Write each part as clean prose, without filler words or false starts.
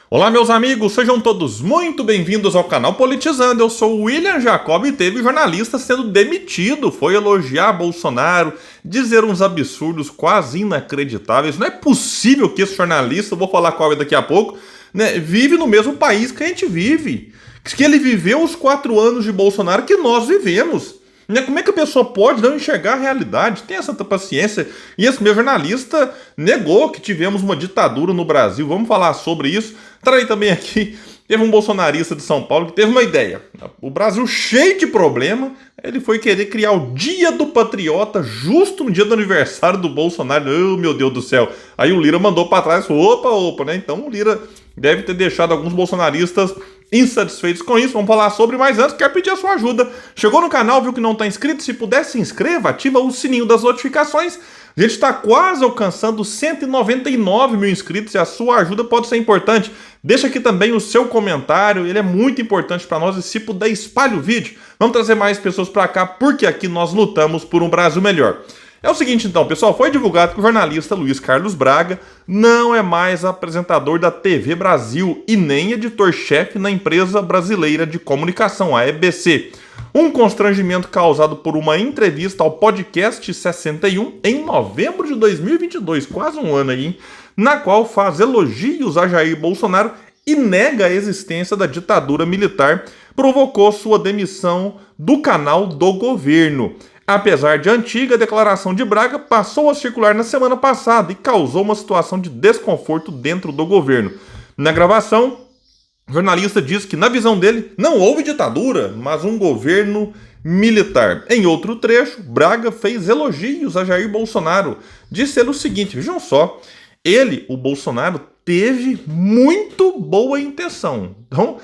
Olá, meus amigos, sejam todos muito bem-vindos ao canal Politizando. Eu sou o William Jacob e teve jornalista sendo demitido. Foi elogiar Bolsonaro, dizer uns absurdos quase inacreditáveis. Não é possível que esse jornalista, eu vou falar qual é daqui a pouco, né, vive no mesmo país que a gente vive. Que ele viveu os 4 anos de Bolsonaro que nós vivemos. Como é que a pessoa pode não enxergar a realidade? Tem essa paciência. E esse meu jornalista negou que tivemos uma ditadura no Brasil. Vamos falar sobre isso. Trarei também aqui, teve um bolsonarista de São Paulo que teve uma ideia. O Brasil cheio de problema, ele foi querer criar o Dia do Patriota justo no dia do aniversário do Bolsonaro. Oh, meu Deus do céu. Aí o Lira mandou para trás, opa, né? Então o Lira deve ter deixado alguns bolsonaristas insatisfeitos com isso. Vamos falar sobre, mas antes quero pedir a sua ajuda. Chegou no canal, viu que não está inscrito? Se puder, se inscreva, ativa o sininho das notificações. A gente está quase alcançando 199 mil inscritos e a sua ajuda pode ser importante. Deixa aqui também o seu comentário, ele é muito importante para nós e se puder, espalhe o vídeo. Vamos trazer mais pessoas para cá porque aqui nós lutamos por um Brasil melhor. É o seguinte então, pessoal, foi divulgado que o jornalista Luiz Carlos Braga não é mais apresentador da TV Brasil e nem editor-chefe na empresa brasileira de comunicação, a EBC. Um constrangimento causado por uma entrevista ao podcast 61 em novembro de 2022, quase um ano aí, hein? Na qual faz elogios a Jair Bolsonaro e nega a existência da ditadura militar, provocou sua demissão do canal do governo. Apesar de antiga, a declaração de Braga passou a circular na semana passada e causou uma situação de desconforto dentro do governo. Na gravação, o jornalista diz que, na visão dele, não houve ditadura, mas um governo militar. Em outro trecho, Braga fez elogios a Jair Bolsonaro. Disse ele o seguinte, vejam só, ele, o Bolsonaro, teve muito boa intenção. Então,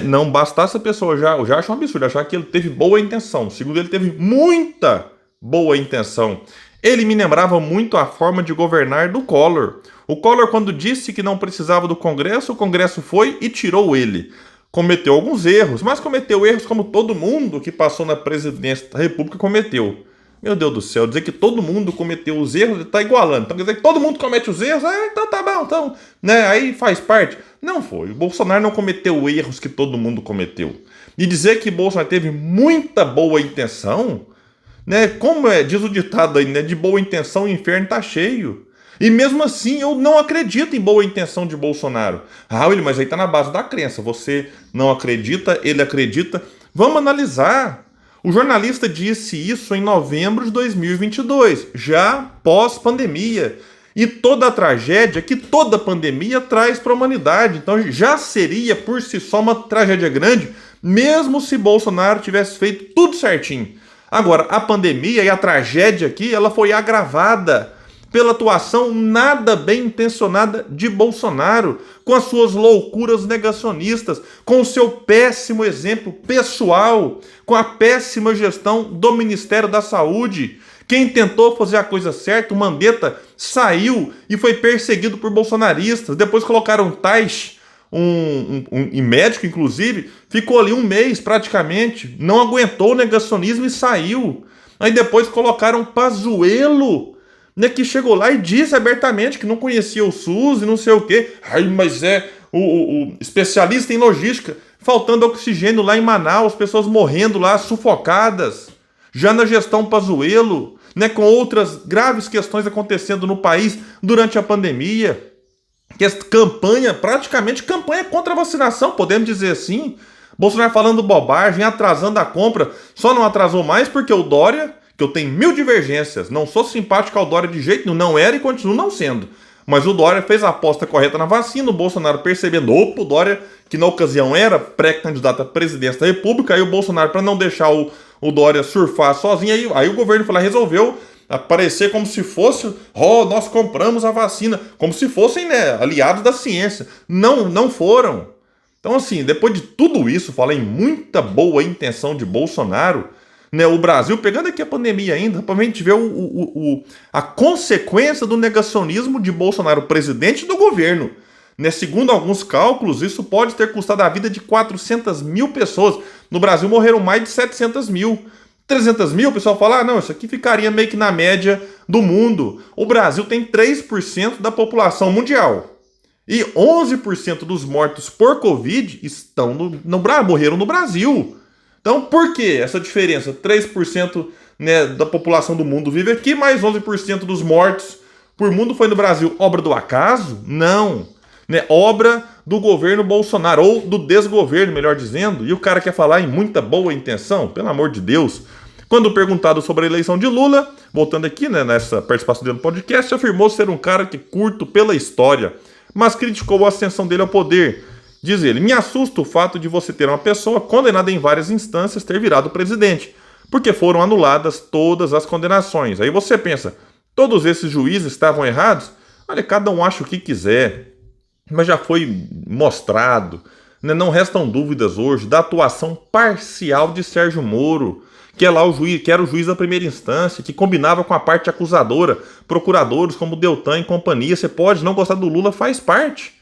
não bastasse a pessoa já achar um absurdo, achar que ele teve boa intenção. Segundo ele, teve muita boa intenção. Ele me lembrava muito a forma de governar do Collor. O Collor, quando disse que não precisava do Congresso, o Congresso foi e tirou ele. Cometeu alguns erros, mas cometeu erros como todo mundo que passou na presidência da República cometeu. Meu Deus do céu, dizer que todo mundo cometeu os erros, está igualando. Então quer dizer que todo mundo comete os erros? Então tá bom, então, né, aí faz parte. Não foi, o Bolsonaro não cometeu erros que todo mundo cometeu. E dizer que Bolsonaro teve muita boa intenção, né, como diz o ditado aí, né, de boa intenção o inferno tá cheio. E mesmo assim eu não acredito em boa intenção de Bolsonaro. William, mas aí tá na base da crença. Você não acredita, ele acredita. Vamos analisar. O jornalista disse isso em novembro de 2022, já pós-pandemia. E toda a tragédia que toda pandemia traz para a humanidade. Então já seria por si só uma tragédia grande, mesmo se Bolsonaro tivesse feito tudo certinho. Agora, a pandemia e a tragédia aqui, ela foi agravada pela atuação nada bem intencionada de Bolsonaro, com as suas loucuras negacionistas, com o seu péssimo exemplo pessoal, com a péssima gestão do Ministério da Saúde. Quem tentou fazer a coisa certa, o Mandetta, saiu e foi perseguido por bolsonaristas. Depois colocaram Taish, um médico inclusive, ficou ali um mês praticamente, não aguentou o negacionismo e saiu. Aí depois colocaram Pazuello, né, que chegou lá e disse abertamente que não conhecia o SUS e não sei o quê. Mas é o especialista em logística, faltando oxigênio lá em Manaus, pessoas morrendo lá, sufocadas. Já na gestão Pazuello, né, com outras graves questões acontecendo no país durante a pandemia. Que essa campanha, praticamente campanha contra a vacinação, podemos dizer assim. Bolsonaro falando bobagem, atrasando a compra, só não atrasou mais porque o Dória, que eu tenho 1000 divergências, não sou simpático ao Dória de jeito nenhum, não era e continua não sendo. Mas o Dória fez a aposta correta na vacina, o Bolsonaro percebendo, o Dória, que na ocasião era pré-candidato à presidência da República, aí o Bolsonaro, para não deixar o Dória surfar sozinho, aí o governo foi lá, resolveu aparecer como se fosse, nós compramos a vacina, como se fossem, né, aliados da ciência. Não foram. Então assim, depois de tudo isso, falei em muita boa intenção de Bolsonaro, né, o Brasil, pegando aqui a pandemia ainda, para a gente ver a consequência do negacionismo de Bolsonaro, presidente do governo. Né, segundo alguns cálculos, isso pode ter custado a vida de 400 mil pessoas. No Brasil morreram mais de 700 mil. 300 mil, o pessoal fala, não, isso aqui ficaria meio que na média do mundo. O Brasil tem 3% da população mundial. E 11% dos mortos por Covid morreram no Brasil. Então, por que essa diferença? 3%, né, da população do mundo vive aqui, mais 11% dos mortos por mundo foi no Brasil. Obra do acaso? Não. Né, obra do governo Bolsonaro, ou do desgoverno, melhor dizendo. E o cara quer falar em muita boa intenção? Pelo amor de Deus. Quando perguntado sobre a eleição de Lula, voltando aqui, né, nessa participação dele no podcast, afirmou ser um cara que curto pela história, mas criticou a ascensão dele ao poder. Diz ele: me assusta o fato de você ter uma pessoa condenada em várias instâncias ter virado presidente, porque foram anuladas todas as condenações. Aí você pensa, todos esses juízes estavam errados? Olha, cada um acha o que quiser, mas já foi mostrado, né, não restam dúvidas hoje da atuação parcial de Sérgio Moro, que é lá o juiz, que era o juiz da primeira instância, que combinava com a parte acusadora, procuradores como Deltan e companhia. Você pode não gostar do Lula, faz parte.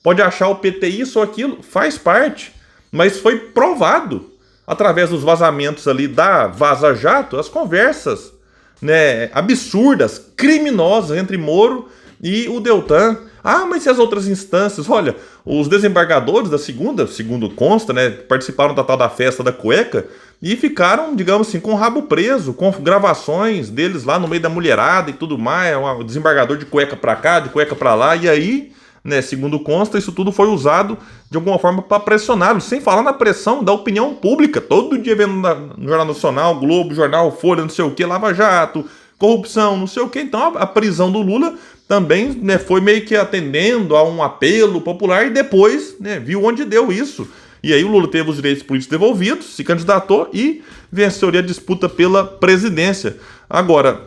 Pode achar o PT isso ou aquilo, faz parte. Mas foi provado, através dos vazamentos ali da Vaza Jato, as conversas, né, absurdas, criminosas entre Moro e o Deltan. Ah, mas e as outras instâncias? Olha, os desembargadores da segunda, segundo consta, né, participaram da tal da festa da cueca e ficaram, digamos assim, com o rabo preso, com gravações deles lá no meio da mulherada e tudo mais, um desembargador de cueca pra cá, de cueca pra lá, e aí, né, segundo consta, isso tudo foi usado de alguma forma para pressioná-los, sem falar na pressão da opinião pública, todo dia vendo no Jornal Nacional, Globo, Jornal, Folha, não sei o que, Lava Jato, corrupção, não sei o que. Então a prisão do Lula também, né, foi meio que atendendo a um apelo popular e depois, né, viu onde deu isso. E aí o Lula teve os direitos políticos devolvidos, se candidatou e venceu a disputa pela presidência. Agora,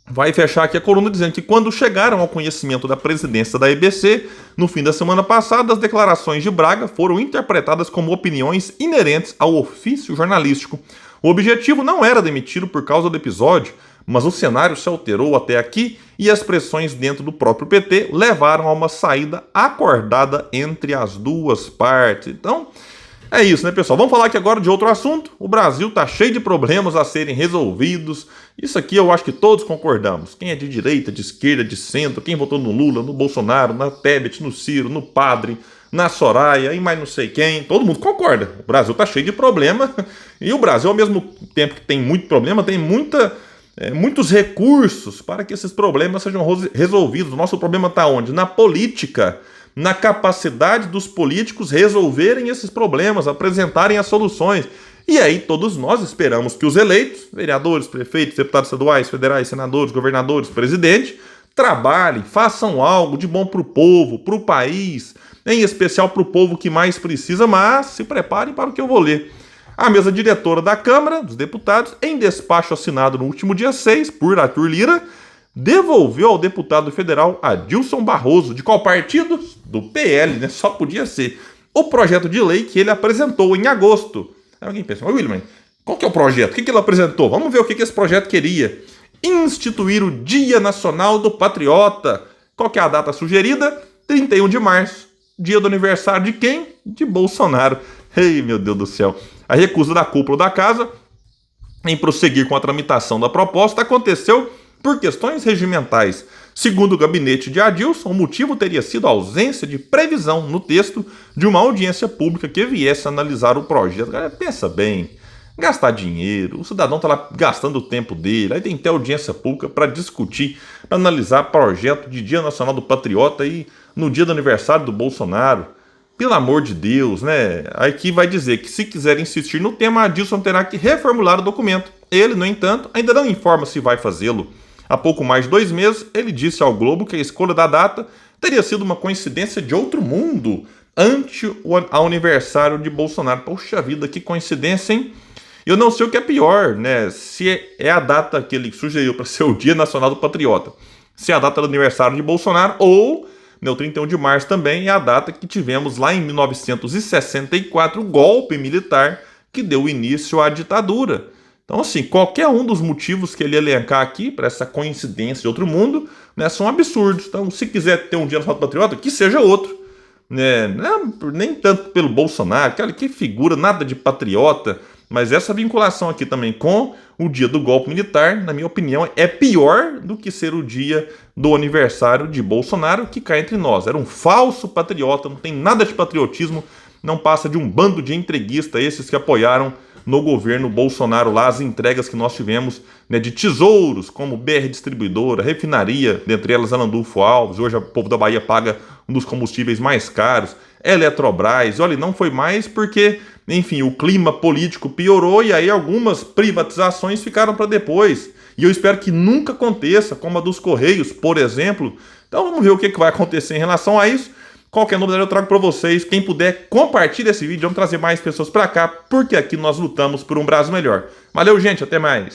vai fechar aqui a coluna dizendo que quando chegaram ao conhecimento da presidência da EBC, no fim da semana passada, as declarações de Braga foram interpretadas como opiniões inerentes ao ofício jornalístico. O objetivo não era demiti-lo por causa do episódio, mas o cenário se alterou até aqui e as pressões dentro do próprio PT levaram a uma saída acordada entre as duas partes. Então, é isso, né, pessoal? Vamos falar aqui agora de outro assunto. O Brasil tá cheio de problemas a serem resolvidos. Isso aqui eu acho que todos concordamos. Quem é de direita, de esquerda, de centro, quem votou no Lula, no Bolsonaro, na Tebet, no Ciro, no Padre, na Soraya e mais não sei quem, todo mundo concorda. O Brasil tá cheio de problema e o Brasil, ao mesmo tempo que tem muito problema, tem muitos recursos para que esses problemas sejam resolvidos. O nosso problema está onde? Na política, na capacidade dos políticos resolverem esses problemas, apresentarem as soluções. E aí todos nós esperamos que os eleitos, vereadores, prefeitos, deputados estaduais, federais, senadores, governadores, presidente, trabalhem, façam algo de bom para o povo, para o país, em especial para o povo que mais precisa, mas se preparem para o que eu vou ler. A mesa diretora da Câmara dos Deputados, em despacho assinado no último dia 6 por Arthur Lira, devolveu ao deputado federal Adilson Barroso, de qual partido? Do PL, né? Só podia ser. O projeto de lei que ele apresentou em agosto. Aí alguém pensa, mas William, qual que é o projeto? O que ele apresentou? Vamos ver o que esse projeto queria. Instituir o Dia Nacional do Patriota. Qual que é a data sugerida? 31 de março. Dia do aniversário de quem? De Bolsonaro. Ei, meu Deus do céu. A recusa da cúpula da casa em prosseguir com a tramitação da proposta aconteceu por questões regimentais. Segundo o gabinete de Adilson, o motivo teria sido a ausência de previsão no texto de uma audiência pública que viesse a analisar o projeto. Galera, pensa bem, gastar dinheiro, o cidadão está lá gastando o tempo dele, aí tem que ter audiência pública para discutir, para analisar projeto de Dia Nacional do Patriota aí no dia do aniversário do Bolsonaro. Pelo amor de Deus, né? Aqui vai dizer que se quiser insistir no tema, Adilson terá que reformular o documento. Ele, no entanto, ainda não informa se vai fazê-lo. Há pouco mais de 2 meses, ele disse ao Globo que a escolha da data teria sido uma coincidência de outro mundo ante o aniversário de Bolsonaro. Poxa vida, que coincidência, hein? Eu não sei o que é pior, né? Se é a data que ele sugeriu para ser o Dia Nacional do Patriota, se é a data do aniversário de Bolsonaro ou... O 31 de março também é a data que tivemos lá em 1964 o golpe militar que deu início à ditadura. Então, assim, qualquer um dos motivos que ele elencar aqui para essa coincidência de outro mundo, né, são absurdos. Então, se quiser ter um Dia Nacional do Patriota, que seja outro. Né? Nem tanto pelo Bolsonaro, cara, que figura, nada de patriota. Mas essa vinculação aqui também com o dia do golpe militar, na minha opinião, é pior do que ser o dia do aniversário de Bolsonaro, que cá entre nós era um falso patriota, não tem nada de patriotismo, não passa de um bando de entreguistas, esses que apoiaram no governo Bolsonaro lá as entregas que nós tivemos, né, de tesouros, como BR Distribuidora, refinaria, dentre elas Arandulfo Alves, hoje o povo da Bahia paga um dos combustíveis mais caros, Eletrobras, olha, não foi mais porque, enfim, o clima político piorou e aí algumas privatizações ficaram para depois. E eu espero que nunca aconteça, como a dos Correios, por exemplo. Então vamos ver o que vai acontecer em relação a isso. Qualquer novidade eu trago para vocês. Quem puder, compartilhe esse vídeo. Vamos trazer mais pessoas para cá, porque aqui nós lutamos por um Brasil melhor. Valeu, gente. Até mais.